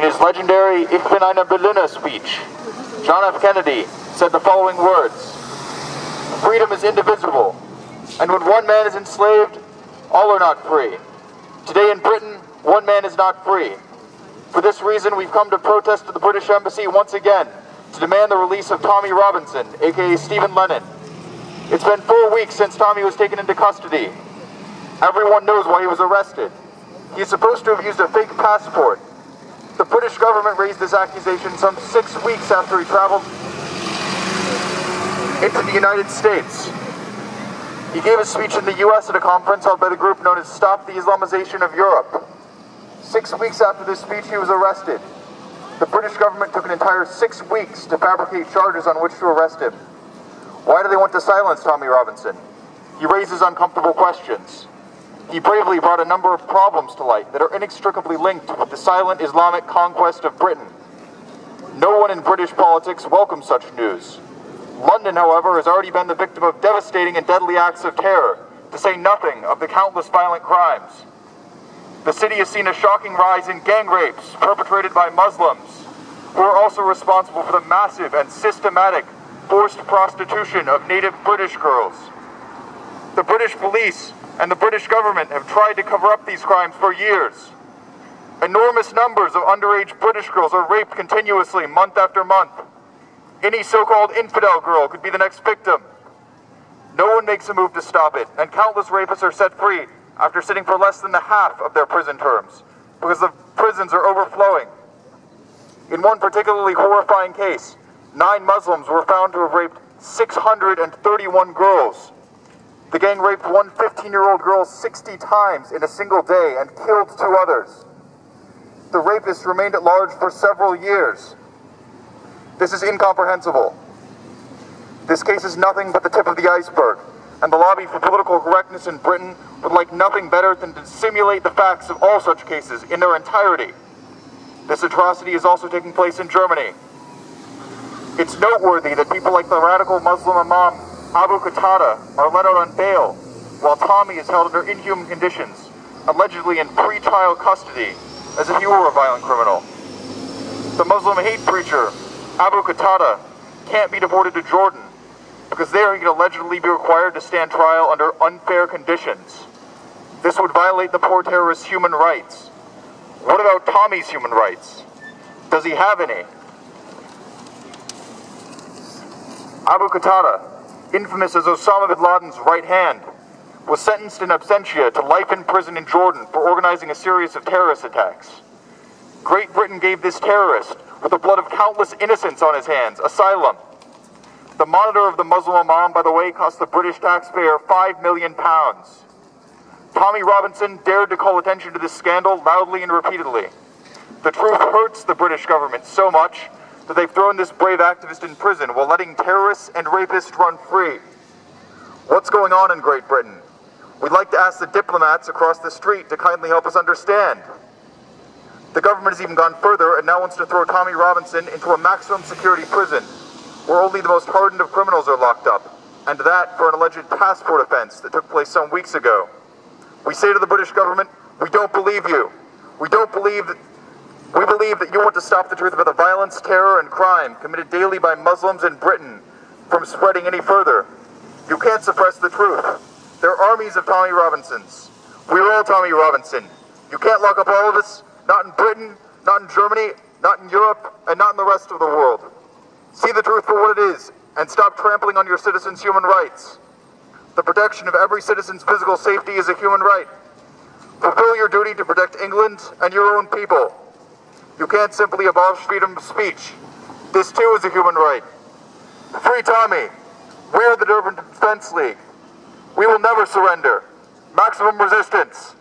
In his legendary Ich bin eine Berliner speech, John F. Kennedy said the following words: "Freedom is indivisible, and when one man is enslaved, all are not free. Today in Britain, one man is not free. For this reason, we've come to protest at the British Embassy once again to demand the release of Tommy Robinson, aka Stephen Lennon. It's been 4 weeks since Tommy was taken into custody. Everyone knows why he was arrested. He is supposed to have used a fake passport. The British government raised this accusation some 6 weeks after he traveled into the United States. He gave a speech in the US at a conference held by the group known as Stop the Islamization of Europe. 6 weeks after this speech, he was arrested. The British government took an entire 6 weeks to fabricate charges on which to arrest him. Why do they want to silence Tommy Robinson? He raises uncomfortable questions. He bravely brought a number of problems to light that are inextricably linked with the silent Islamic conquest of Britain. No one in British politics welcomes such news. London, however, has already been the victim of devastating and deadly acts of terror, to say nothing of the countless violent crimes. The city has seen a shocking rise in gang rapes perpetrated by Muslims, who are also responsible for the massive and systematic forced prostitution of native British girls. The British police and the British government have tried to cover up these crimes for years. Enormous numbers of underage British girls are raped continuously, month after month. Any so-called infidel girl could be the next victim. No one makes a move to stop it, and countless rapists are set free after sitting for less than the half of their prison terms, because the prisons are overflowing. In one particularly horrifying case, 9 Muslims were found to have raped 631 girls. The gang raped one 15-year-old girl 60 times in a single day and killed 2 others. The rapist remained at large for several years. This is incomprehensible. This case is nothing but the tip of the iceberg, and the lobby for political correctness in Britain would like nothing better than to simulate the facts of all such cases in their entirety. This atrocity is also taking place in Germany. It's noteworthy that people like the radical Muslim imam Abu Qatada are let out on bail, while Tommy is held under inhuman conditions, allegedly in pre-trial custody, as if he were a violent criminal. The Muslim hate preacher Abu Qatada can't be deported to Jordan, because there he could allegedly be required to stand trial under unfair conditions. This would violate the poor terrorist's human rights. What about Tommy's human rights? Does he have any? Abu Qatada, infamous as Osama bin Laden's right hand, was sentenced in absentia to life in prison in Jordan for organizing a series of terrorist attacks. Great Britain gave this terrorist, with the blood of countless innocents on his hands, asylum. The monitor of the Muslim imam, by the way, cost the British taxpayer £5 million. Tommy Robinson dared to call attention to this scandal loudly and repeatedly. The truth hurts the British government so much that they've thrown this brave activist in prison while letting terrorists and rapists run free. What's going on in Great Britain? We'd like to ask the diplomats across the street to kindly help us understand. The government has even gone further and now wants to throw Tommy Robinson into a maximum security prison, where only the most hardened of criminals are locked up, and that for an alleged passport offense that took place some weeks ago. We say to the British government, we don't believe you. We believe that you want to stop the truth about the violence, terror, and crime committed daily by Muslims in Britain from spreading any further. You can't suppress the truth. There are armies of Tommy Robinsons. We're all Tommy Robinson. You can't lock up all of us, not in Britain, not in Germany, not in Europe, and not in the rest of the world. See the truth for what it is, and stop trampling on your citizens' human rights. The protection of every citizen's physical safety is a human right. Fulfill your duty to protect England and your own people. You can't simply abolish freedom of speech. This too is a human right. Free Tommy. We are the Durban Defense League. We will never surrender. Maximum resistance.